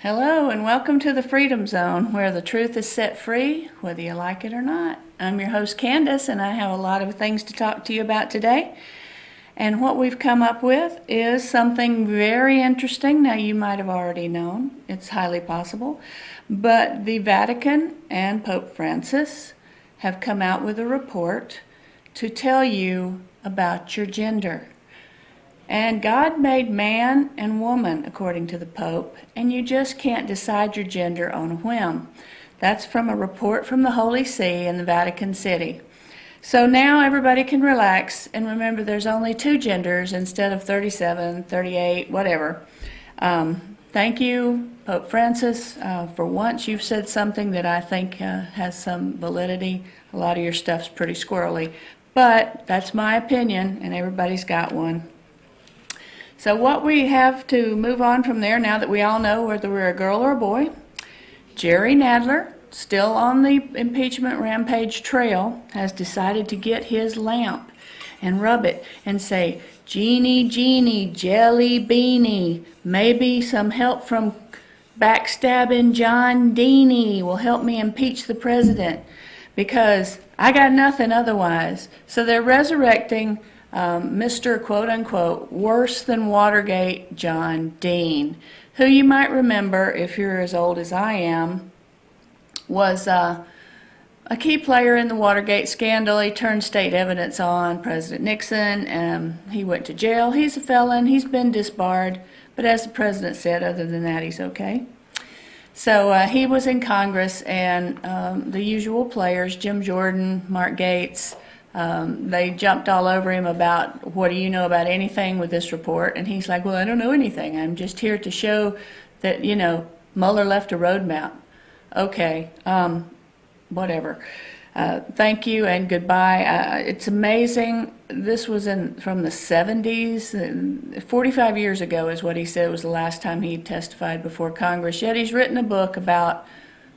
Hello and welcome to the Freedom Zone, where the truth is set free, whether you like it or not. I'm your host Candace, and I have a lot of things to talk to you about today. And what we've come up with is something very interesting. Now, you might have already known, it's highly possible, but the Vatican and Pope Francis have come out with a report to tell you about your gender. And God made man and woman, according to the Pope, and you just can't decide your gender on a whim. That's from a report from the Holy See in the Vatican City. So now everybody can relax and remember there's only two genders instead of 37, 38, whatever. Thank you, Pope Francis. For once you've said something that I think has some validity. A lot of your stuff's pretty squirrely, but that's my opinion, and everybody's got one. So what we have to move on from there, now that we all know whether we're a girl or a boy, Jerry Nadler, still on the impeachment rampage trail, has decided to get his lamp and rub it and say, "Genie, genie, jelly beanie, maybe some help from backstabbing John Deany will help me impeach the president because I got nothing otherwise." So they're resurrecting Mr. quote-unquote worse than Watergate John Dean, who you might remember, if you're as old as I am, was a key player in the Watergate scandal. He turned state evidence on President Nixon. He went to jail. He's a felon. He's been disbarred. But as the president said, other than that, he's okay. So he was in Congress, and the usual players, Jim Jordan, Mark Gates, they jumped all over him about, what do you know about anything with this report? And he's like, well, I don't know anything. I'm just here to show that, Mueller left a roadmap. Okay, whatever. Thank you and goodbye. It's amazing. This was from the 70s. 45 years ago is what he said was the last time he testified before Congress. Yet he's written a book about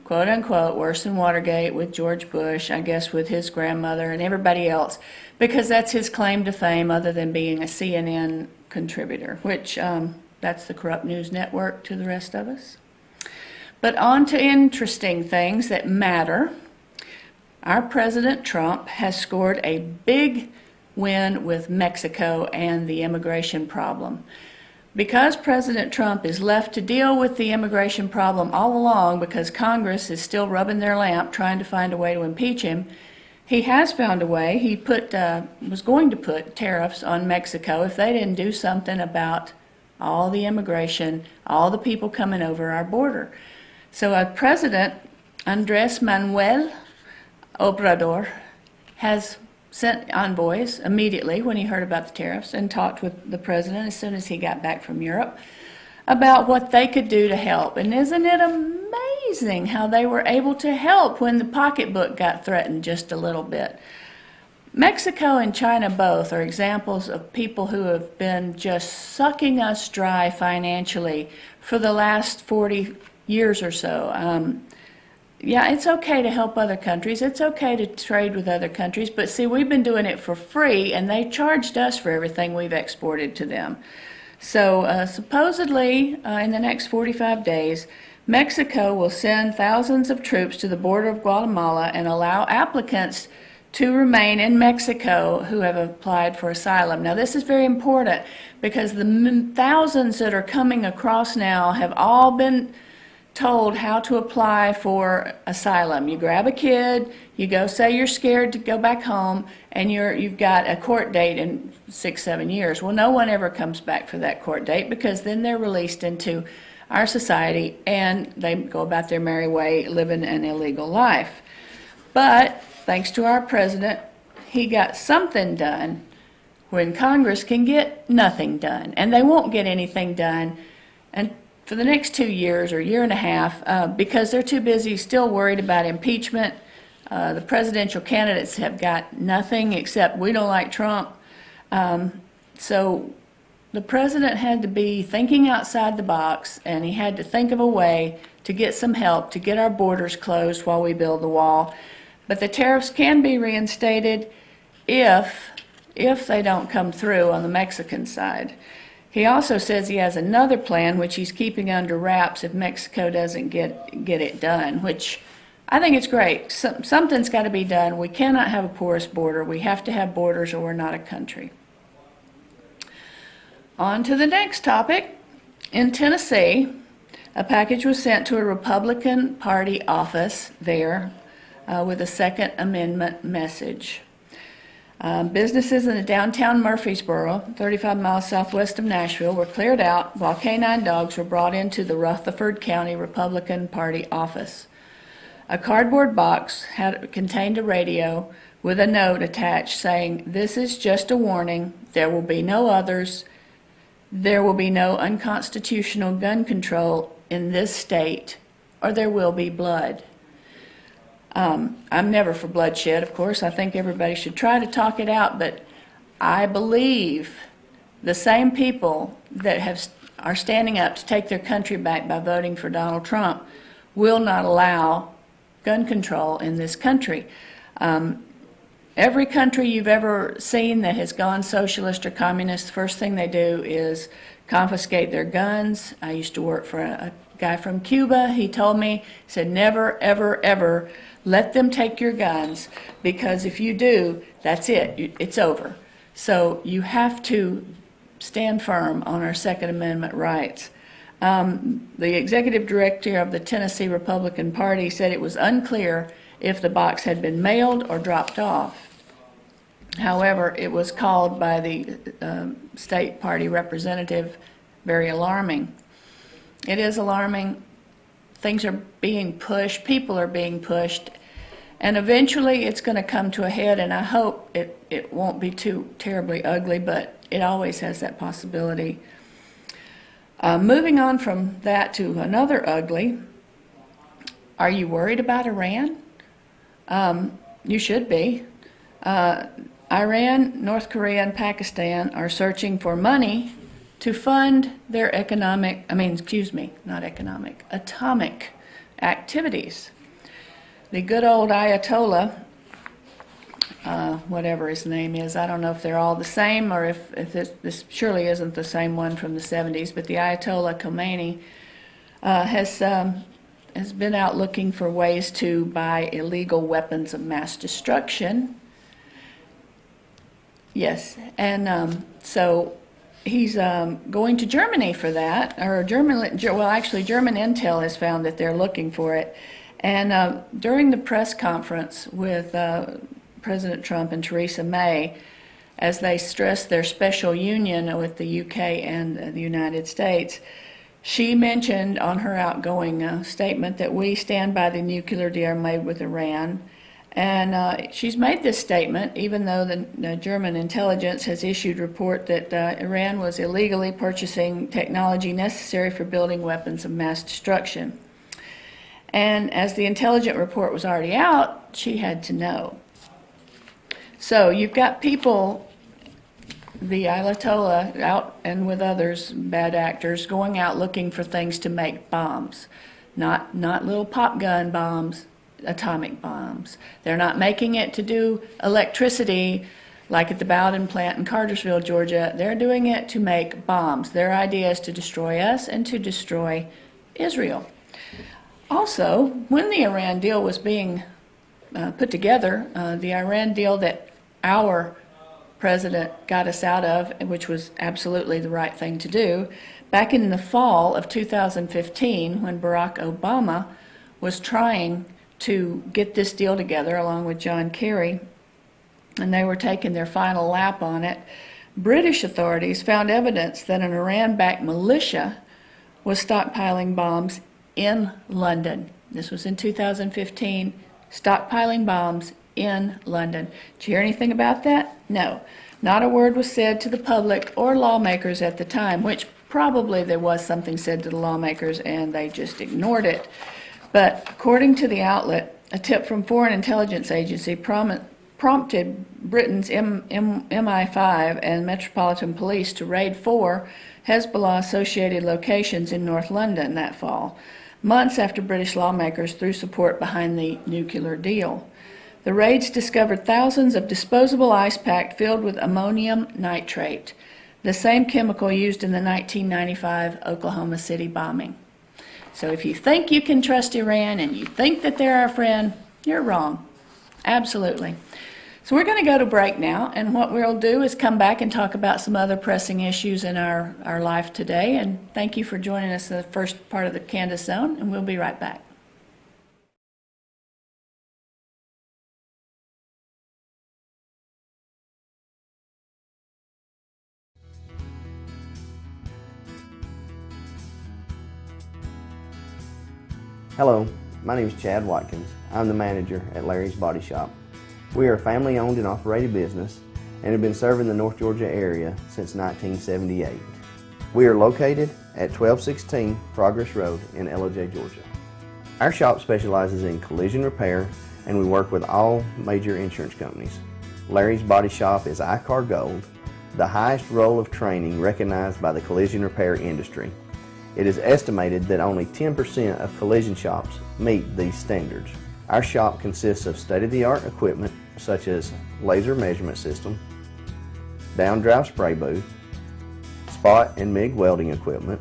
quote-unquote worse than Watergate with George Bush, I guess with his grandmother and everybody else, because that's his claim to fame other than being a CNN contributor, which that's the corrupt news network to the rest of us. But on to interesting things that matter. Our President Trump has scored a big win with Mexico and the immigration problem. Because President Trump is left to deal with the immigration problem all along because Congress is still rubbing their lamp trying to find a way to impeach him, he has found a way. He was going to put tariffs on Mexico if they didn't do something about all the immigration, all the people coming over our border. So President Andrés Manuel Obrador has sent envoys immediately when he heard about the tariffs and talked with the president as soon as he got back from Europe about what they could do to help. And isn't it amazing how they were able to help when the pocketbook got threatened just a little bit? Mexico and China both are examples of people who have been just sucking us dry financially for the last 40 years or so. Yeah, it's okay to help other countries. It's okay to trade with other countries. But see, we've been doing it for free, and they charged us for everything we've exported to them. So supposedly, in the next 45 days, Mexico will send thousands of troops to the border of Guatemala and allow applicants to remain in Mexico who have applied for asylum. Now, this is very important because the thousands that are coming across now have all been told how to apply for asylum. You grab a kid, you go say you're scared to go back home, and you've got a court date in 6-7 years. Well, no one ever comes back for that court date because then they're released into our society and they go about their merry way living an illegal life. But thanks to our president, he got something done when Congress can get nothing done, and they won't get anything done and for the next 2 years or year and a half because they're too busy still worried about impeachment. The presidential candidates have got nothing except we don't like Trump. So the president had to be thinking outside the box, and he had to think of a way to get some help to get our borders closed while we build the wall. But the tariffs can be reinstated if they don't come through on the Mexican side. He also says he has another plan, which he's keeping under wraps if Mexico doesn't get it done, which I think it's great. Something's got to be done. We cannot have a porous border. We have to have borders or we're not a country. On to the next topic. In Tennessee, a package was sent to a Republican Party office there with a Second Amendment message. Businesses in the downtown Murfreesboro, 35 miles southwest of Nashville, were cleared out while canine dogs were brought into the Rutherford County Republican Party office. A cardboard box contained a radio with a note attached saying, "This is just a warning. There will be no others. There will be no unconstitutional gun control in this state, or there will be blood." I'm never for bloodshed, of course. I think everybody should try to talk it out, but I believe the same people that are standing up to take their country back by voting for Donald Trump will not allow gun control in this country. Every country you've ever seen that has gone socialist or communist, the first thing they do is confiscate their guns. I used to work for a guy from Cuba. He told me, he said, never, ever, ever let them take your guns, because if you do, that's it. It's over. So you have to stand firm on our Second Amendment rights. The executive director of the Tennessee Republican Party said it was unclear if the box had been mailed or dropped off. However, it was called by the state party representative very alarming. It is alarming. Things are being pushed, people are being pushed, and eventually it's going to come to a head, and I hope it won't be too terribly ugly, but it always has that possibility. Moving on from that to another ugly, are you worried about Iran? You should be. Iran, North Korea, and Pakistan are searching for money to fund their atomic activities. The good old Ayatollah, whatever his name is, I don't know if they're all the same or if this surely isn't the same one from the 70s, but the Ayatollah Khomeini has been out looking for ways to buy illegal weapons of mass destruction. Yes, and so he's going to Germany for that, or German intel has found that they're looking for it. And during the press conference with President Trump and Theresa May, as they stressed their special union with the UK and the United States, she mentioned on her outgoing statement that we stand by the nuclear deal made with Iran. And she's made this statement even though the German intelligence has issued report that Iran was illegally purchasing technology necessary for building weapons of mass destruction. And as the intelligence report was already out, she had to know. So you've got people, the Ayatollah out and with others, bad actors, going out looking for things to make bombs. Not little pop gun bombs, atomic bombs. They're not making it to do electricity like at the Bowden plant in Cartersville, Georgia. They're doing it to make bombs. Their idea is to destroy us and to destroy Israel. Also, when the Iran deal was being put together, the Iran deal that our president got us out of, which was absolutely the right thing to do, back in the fall of 2015, when Barack Obama was trying to get this deal together along with John Kerry, and they were taking their final lap on it, British authorities found evidence that an Iran-backed militia was stockpiling bombs in London. This was in 2015, stockpiling bombs in London. Did you hear anything about that? No. Not a word was said to the public or lawmakers at the time, which probably there was something said to the lawmakers and they just ignored it. But according to the outlet, a tip from Foreign Intelligence Agency prompted Britain's MI5 and Metropolitan Police to raid 4 Hezbollah-associated locations in North London that fall, months after British lawmakers threw support behind the nuclear deal. The raids discovered thousands of disposable ice packs filled with ammonium nitrate. the same chemical used in the 1995 Oklahoma City bombing. So if you think you can trust Iran and you think that they're our friend, you're wrong. Absolutely. So we're going to go to break now, and what we'll do is come back and talk about some other pressing issues in our life today. And thank you for joining us in the first part of the Candace Zone, and we'll be right back. Hello, my name is Chad Watkins. I'm the manager at Larry's Body Shop. We are a family-owned and operated business and have been serving the North Georgia area since 1978. We are located at 1216 Progress Road in LOJ, Georgia. Our shop specializes in collision repair, and we work with all major insurance companies. Larry's Body Shop is ICAR Gold, the highest role of training recognized by the collision repair industry. It is estimated that only 10% of collision shops meet these standards. Our shop consists of state-of-the-art equipment such as laser measurement system, down-drive spray booth, spot and MIG welding equipment.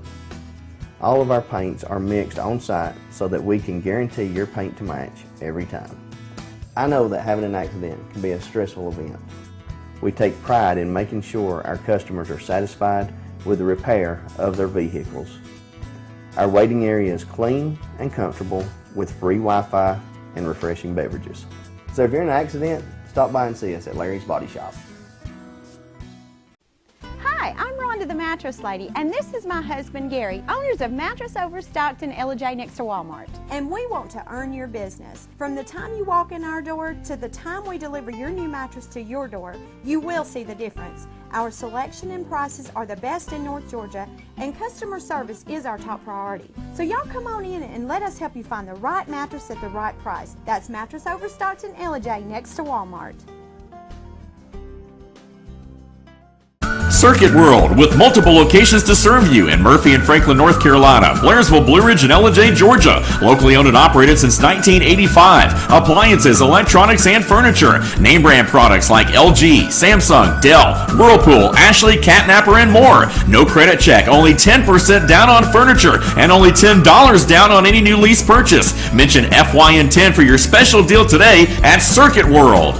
All of our paints are mixed on-site so that we can guarantee your paint to match every time. I know that having an accident can be a stressful event. We take pride in making sure our customers are satisfied with the repair of their vehicles. Our waiting area is clean and comfortable with free Wi-Fi and refreshing beverages. So if you're in an accident, stop by and see us at Larry's Body Shop. Hi, I'm Rhonda the Mattress Lady, and this is my husband Gary, owners of Mattress Overstocked in LJ next to Walmart. And we want to earn your business. From the time you walk in our door to the time we deliver your new mattress to your door, you will see the difference. Our selection and prices are the best in North Georgia, and customer service is our top priority. So y'all come on in and let us help you find the right mattress at the right price. That's Mattress Overstocked in LJ next to Walmart. Circuit World, with multiple locations to serve you in Murphy and Franklin, North Carolina, Blairsville, Blue Ridge, and LJ, Georgia. Locally owned and operated since 1985. Appliances, electronics, and furniture. Name brand products like LG, Samsung, Dell, Whirlpool, Ashley, Catnapper, and more. No credit check, only 10% down on furniture, and only $10 down on any new lease purchase. Mention FYN10 for your special deal today at Circuit World.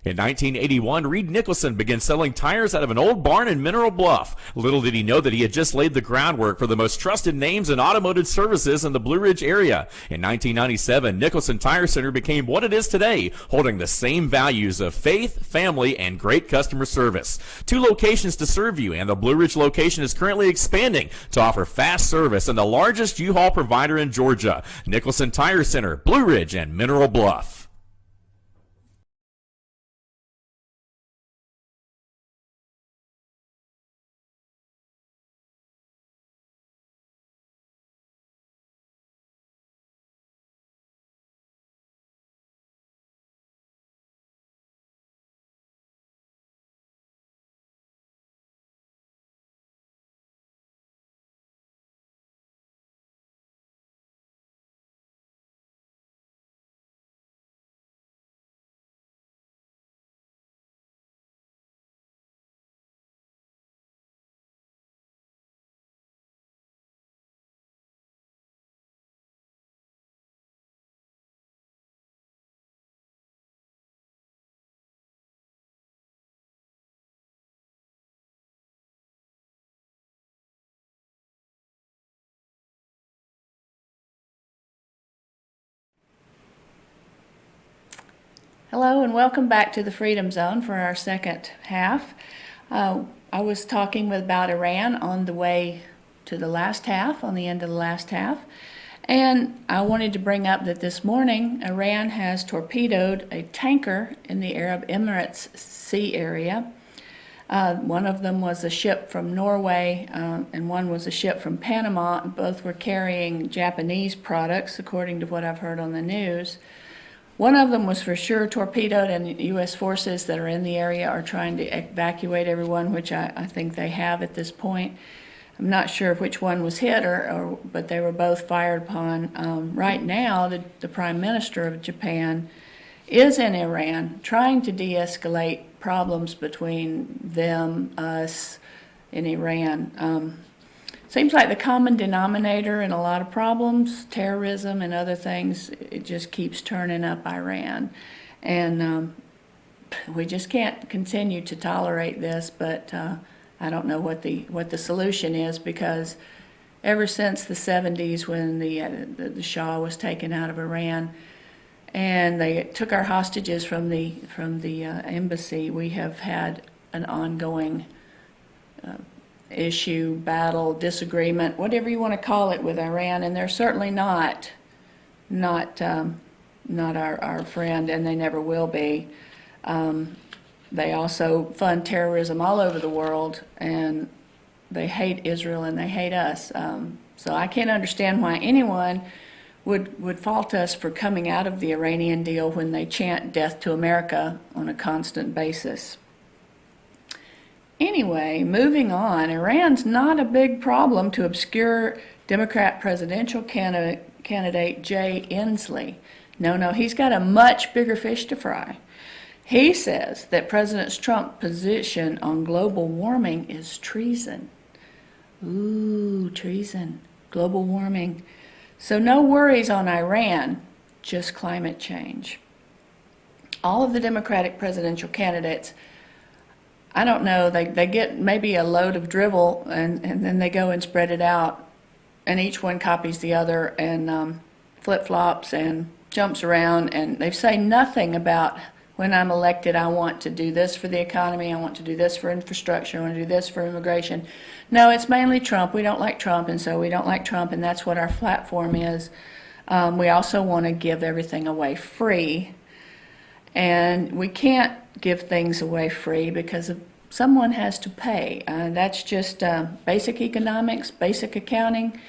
In 1981, Reed Nicholson began selling tires out of an old barn in Mineral Bluff. Little did he know that he had just laid the groundwork for the most trusted names in automotive services in the Blue Ridge area. In 1997, Nicholson Tire Center became what it is today, holding the same values of faith, family, and great customer service. 2 locations to serve you, and the Blue Ridge location is currently expanding to offer fast service and the largest U-Haul provider in Georgia. Nicholson Tire Center, Blue Ridge, and Mineral Bluff. Hello and welcome back to the Freedom Zone for our second half. I was talking about Iran on the way to the last half, on the end of the last half, and I wanted to bring up that this morning Iran has torpedoed a tanker in the Arab Emirates Sea area. One of them was a ship from Norway and one was a ship from Panama. Both were carrying Japanese products, according to what I've heard on the news. One of them was for sure torpedoed, and U.S. forces that are in the area are trying to evacuate everyone, which I think they have at this point. I'm not sure which one was hit, but they were both fired upon. Right now, the Prime Minister of Japan is in Iran, trying to de-escalate problems between them, us, and Iran. Seems like the common denominator in a lot of problems, terrorism and other things, it just keeps turning up Iran. And we just can't continue to tolerate this, but I don't know what the solution is, because ever since the 70s, when the Shah was taken out of Iran and they took our hostages from the embassy, we have had an ongoing issue, battle, disagreement, whatever you want to call it, with Iran, and they're certainly not our friend, and they never will be. They also fund terrorism all over the world, and they hate Israel and they hate us. So I can't understand why anyone would fault us for coming out of the Iranian deal when they chant death to America on a constant basis. Anyway, moving on, Iran's not a big problem to obscure Democrat presidential candidate Jay Inslee. No, he's got a much bigger fish to fry. He says that President Trump's position on global warming is treason. Ooh, treason, global warming. So no worries on Iran, just climate change. All of the Democratic presidential candidates, I don't know, they get maybe a load of drivel and then they go and spread it out, and each one copies the other and flip-flops and jumps around, and they say nothing about, when I'm elected, I want to do this for the economy, I want to do this for infrastructure, I want to do this for immigration. No, it's mainly Trump. We don't like Trump, and so we don't like Trump, and that's what our platform is. We also want to give everything away free, and we can't give things away free because someone has to pay. That's just basic economics, basic accounting,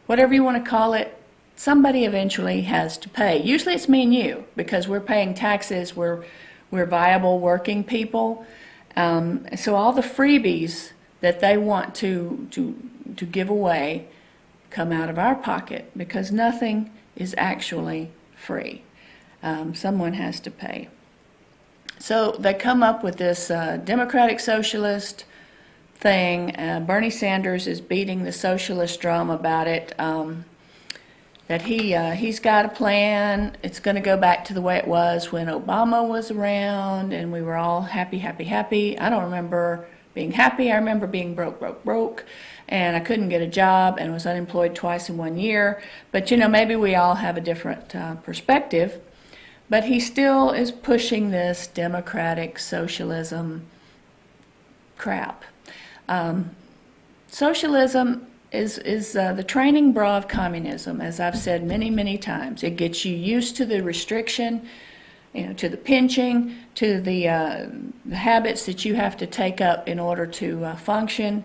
whatever you want to call it. Somebody eventually has to pay. Usually it's me and you, because we're paying taxes, we're viable working people. So all the freebies that they want to give away come out of our pocket, because nothing is actually free. Someone has to pay. So they come up with this democratic socialist thing. Bernie Sanders is beating the socialist drum about it. That he's got a plan. It's going to go back to the way it was when Obama was around and we were all happy, happy, happy. I don't remember being happy. I remember being broke, and I couldn't get a job and was unemployed twice in 1 year. But, maybe we all have a different perspective. But he still is pushing this democratic socialism crap. Socialism is the training bra of communism, as I've said many, many times. It gets you used to the restriction, to the pinching, to the habits that you have to take up in order to function.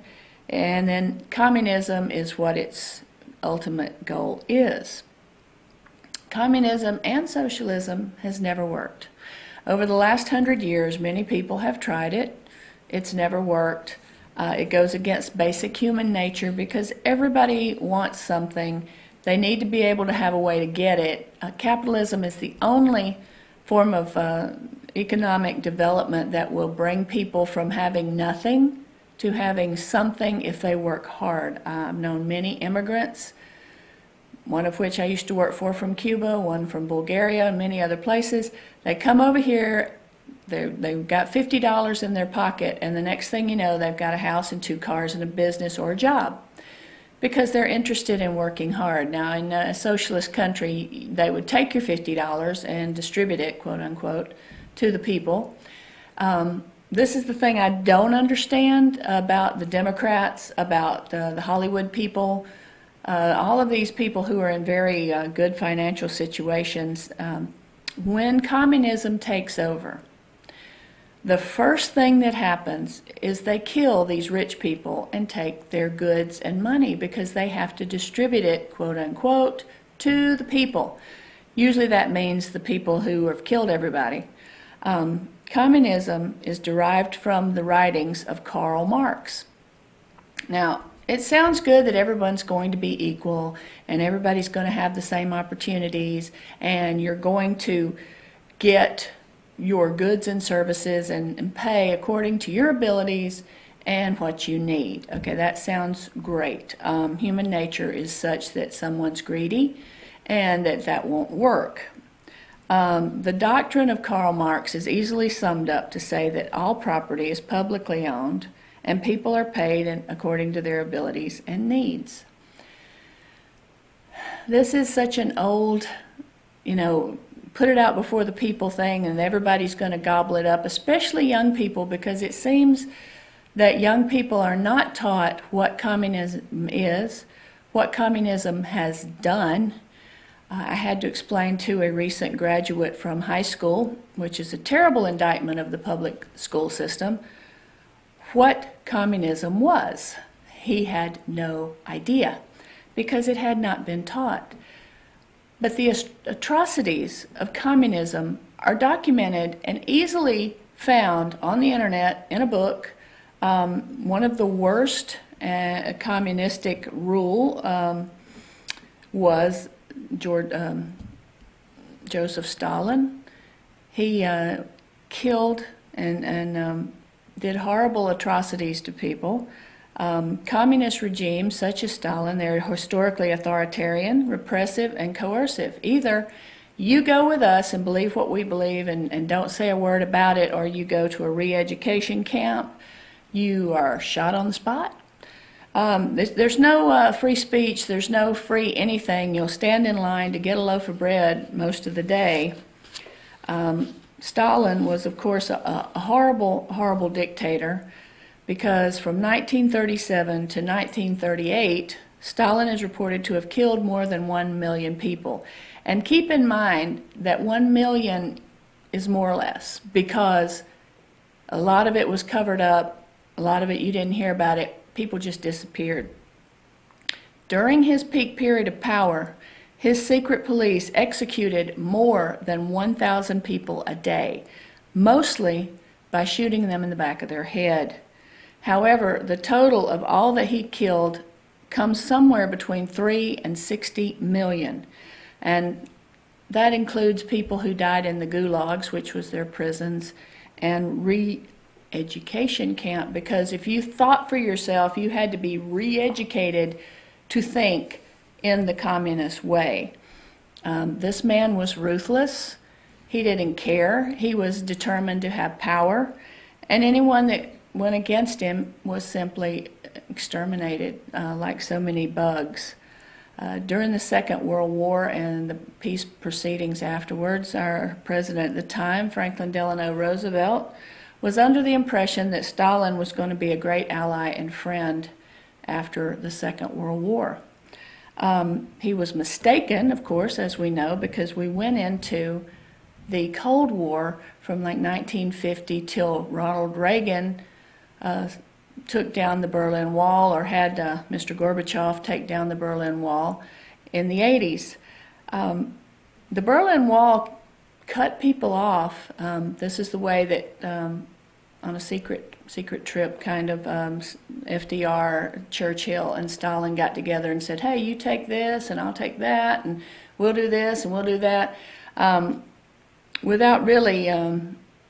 And then communism is what its ultimate goal is. Communism and socialism has never worked. Over the last 100 years, many people have tried it. It's never worked. It goes against basic human nature, because everybody wants something. They need to be able to have a way to get it. Capitalism is the only form of economic development that will bring people from having nothing to having something if they work hard. I've known many immigrants, one of which I used to work for from Cuba, one from Bulgaria, and many other places. They come over here, they've got $50 in their pocket, and the next thing you know, they've got a house and 2 cars and a business or a job, because they're interested in working hard. Now, in a socialist country, they would take your $50 and distribute it, quote unquote, to the people. This is the thing I don't understand about the Democrats, about the Hollywood people, all of these people who are in very good financial situations. When communism takes over, the first thing that happens is they kill these rich people and take their goods and money, because they have to distribute it, quote unquote, to the people. Usually that means the people who have killed everybody. Communism is derived from the writings of Karl Marx. Now, it sounds good that everyone's going to be equal and everybody's going to have the same opportunities, and you're going to get your goods and services and pay according to your abilities and what you need. Okay, that sounds great. Human nature is such that someone's greedy and that won't work. The doctrine of Karl Marx is easily summed up to say that all property is publicly owned and people are paid according to their abilities and needs. This is such an old, put it out before the people thing, and everybody's going to gobble it up, especially young people, because it seems that young people are not taught what communism is, what communism has done. I had to explain to a recent graduate from high school, which is a terrible indictment of the public school system, what communism was. He had no idea because it had not been taught. But the atrocities of communism are documented and easily found on the internet in a book. One of the worst communistic rule was Joseph Stalin. He killed and did horrible atrocities to people. Communist regimes such as Stalin, they're historically authoritarian, repressive, and coercive. Either you go with us and believe what we believe and don't say a word about it, or you go to a re-education camp, you are shot on the spot. There's no free speech, there's no free anything. You'll stand in line to get a loaf of bread most of the day. Stalin was, of course, a horrible, horrible dictator, because from 1937 to 1938, Stalin is reported to have killed more than 1 million people. And keep in mind that 1 million is more or less, because a lot of it was covered up, a lot of it you didn't hear about it, people just disappeared. During his peak period of power, his secret police executed more than 1,000 people a day, mostly by shooting them in the back of their head. However, the total of all that he killed comes somewhere between 3 and 60 million. And that includes people who died in the gulags, which was their prisons, and re-education camp, because if you thought for yourself, you had to be re-educated to think in the communist way. This man was ruthless. He didn't care. He was determined to have power, and anyone that went against him was simply exterminated like so many bugs. During the Second World War and the peace proceedings afterwards, our president at the time, Franklin Delano Roosevelt, was under the impression that Stalin was going to be a great ally and friend after the Second World War. He was mistaken, of course, as we know, because we went into the Cold War from like 1950 till Ronald Reagan took down the Berlin Wall, or had Mr. Gorbachev take down the Berlin Wall in the 80s. The Berlin Wall cut people off. This is the way that on a secret trip, kind of, FDR, Churchill, and Stalin got together and said, hey, you take this and I'll take that, and we'll do this and we'll do that, without really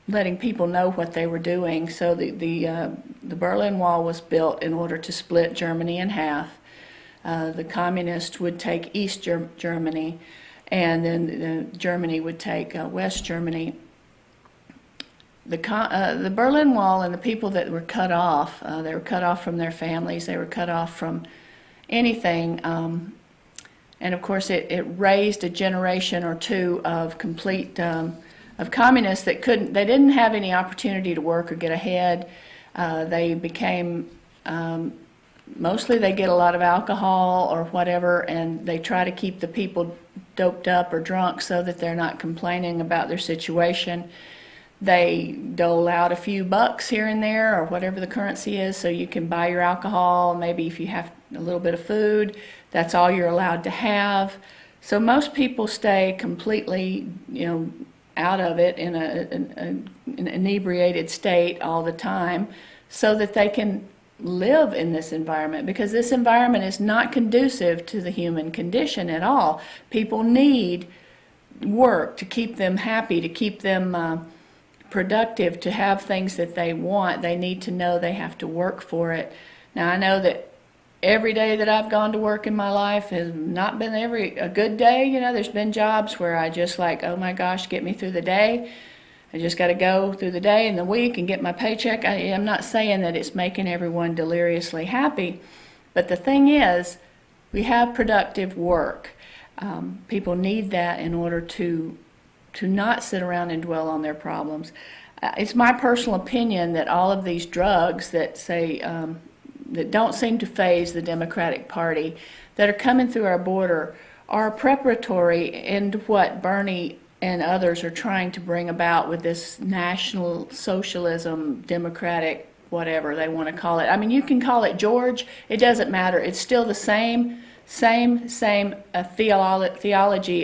letting people know what they were doing. So the Berlin Wall was built in order to split Germany in half. The communists would take East Germany, and then Germany would take West Germany. The Berlin Wall and the people that were cut off, they were cut off from their families, they were cut off from anything, and of course it raised a generation or two of complete of communists that they didn't have any opportunity to work or get ahead. They became, mostly they get a lot of alcohol or whatever, and they try to keep the people doped up or drunk so that they're not complaining about their situation. They dole out a few bucks here and there, or whatever the currency is, so you can buy your alcohol. Maybe if you have a little bit of food, that's all you're allowed to have. So most people stay completely, out of it in an inebriated state all the time, so that they can live in this environment, because this environment is not conducive to the human condition at all. People need work, to keep them happy, to keep them productive, to have things that they want, they need to know they have to work for it. Now, I know that every day that I've gone to work in my life has not been a good day. You know, there's been jobs where I just like, oh my gosh, get me through the day. I just got to go through the day and the week and get my paycheck. I'm not saying that it's making everyone deliriously happy, but the thing is, we have productive work. People need that in order to not sit around and dwell on their problems. It's my personal opinion that all of these drugs that say that don't seem to faze the Democratic Party, that are coming through our border, are preparatory into what Bernie and others are trying to bring about with this national socialism, democratic, whatever they want to call it. I mean, you can call it George, it doesn't matter. It's still the same theology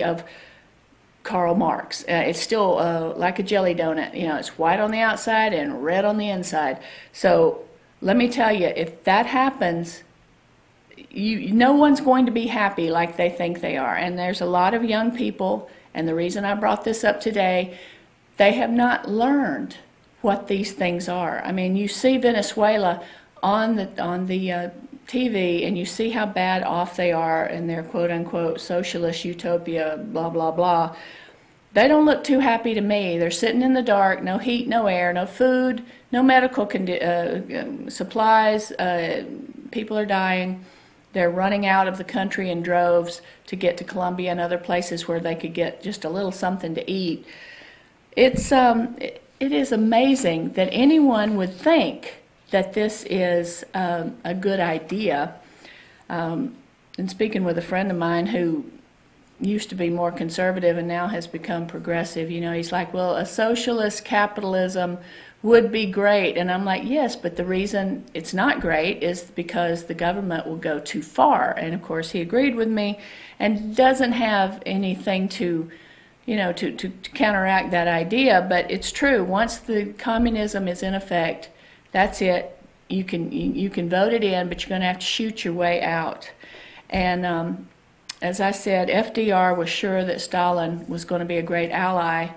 of Karl Marx. It's still like a jelly donut. You know, it's white on the outside and red on the inside. So let me tell you, if that happens, no one's going to be happy like they think they are. And there's a lot of young people, and the reason I brought this up today, they have not learned what these things are. I mean, you see Venezuela on the TV, and you see how bad off they are in their quote-unquote socialist utopia, blah, blah, blah. They don't look too happy to me. They're sitting in the dark, no heat, no air, no food, no medical supplies. People are dying. They're running out of the country in droves to get to Colombia and other places where they could get just a little something to eat. It is amazing that anyone would think that this is a good idea. And speaking with a friend of mine who used to be more conservative and now has become progressive, you know, he's like, well, a socialist capitalism would be great. And I'm like, yes, but the reason it's not great is because the government will go too far. And of course he agreed with me and doesn't have anything to, you know, to counteract that idea. But it's true, once the communism is in effect, that's it. You can vote it in, but you're going to have to shoot your way out. And as I said, FDR was sure that Stalin was going to be a great ally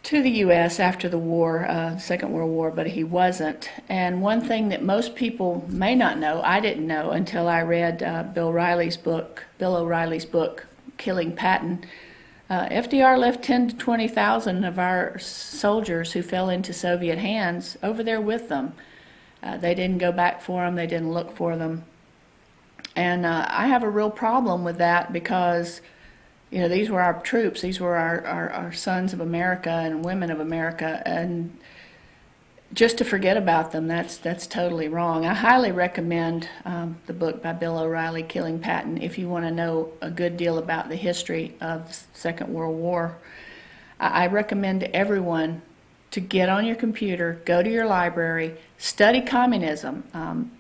to the U.S. after the war, Second World War, but he wasn't. And one thing that most people may not know, I didn't know until I read Bill O'Reilly's book, Killing Patton. FDR left 10 to 20,000 of our soldiers who fell into Soviet hands over there with them. They didn't go back for them. They didn't look for them. And I have a real problem with that because, you know, these were our troops. These were our sons of America and women of America. And just to forget about them, that's totally wrong. I highly recommend the book by Bill O'Reilly, Killing Patton, if you want to know a good deal about the history of the Second World War. I recommend to everyone to get on your computer, go to your library, study communism.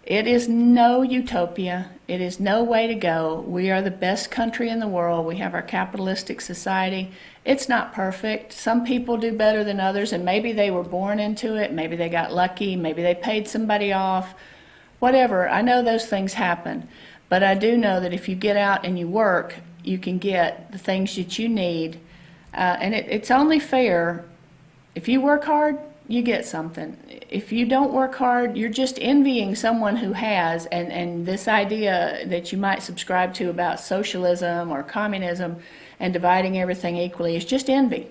It is no utopia. It is no way to go. We are the best country in the world. We have our capitalistic society. It's not perfect. Some people do better than others, and maybe they were born into it. Maybe they got lucky. Maybe they paid somebody off. Whatever. I know those things happen. But I do know that if you get out and you work, you can get the things that you need. And it's only fair. If you work hard, you get something. If you don't work hard, you're just envying someone who has, and this idea that you might subscribe to about socialism or communism and dividing everything equally is just envy.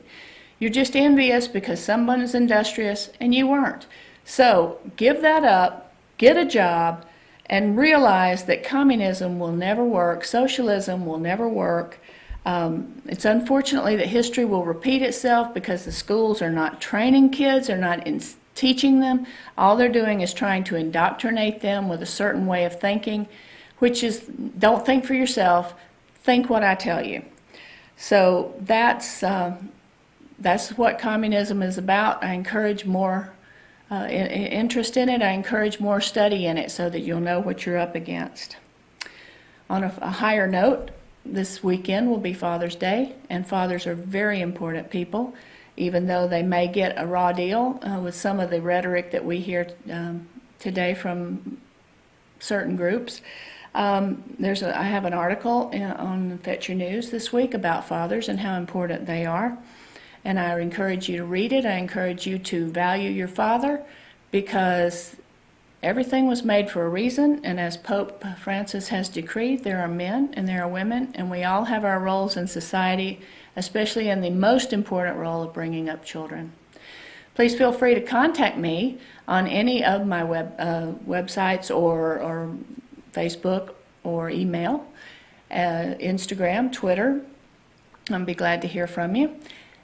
You're just envious because someone is industrious and you weren't. So give that up, get a job, and realize that communism will never work, socialism will never work. It's unfortunately that history will repeat itself because the schools are not training kids, they're not teaching them. All they're doing is trying to indoctrinate them with a certain way of thinking, which is, don't think for yourself, think what I tell you. So that's what communism is about. I encourage more interest in it. I encourage more study in it so that you'll know what you're up against. On a higher note, this weekend will be Father's Day, and fathers are very important people, even though they may get a raw deal with some of the rhetoric that we hear today from certain groups. I have an article on Fetch Your News this week about fathers and how important they are. And I encourage you to read it. I encourage you to value your father, because everything was made for a reason. And as Pope Francis has decreed, there are men and there are women, and we all have our roles in society, especially in the most important role of bringing up children. Please feel free to contact me on any of my websites or Facebook or email, Instagram, Twitter. I'll be glad to hear from you.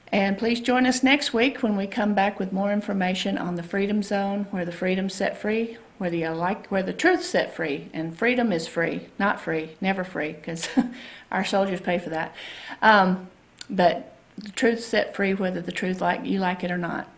And please join us next week when we come back with more information on the Freedom Zone, where the freedom's set free, where the truth's set free. And freedom is free, not free, never free, because our soldiers pay for that. But the truth's set free whether the truth you like it or not.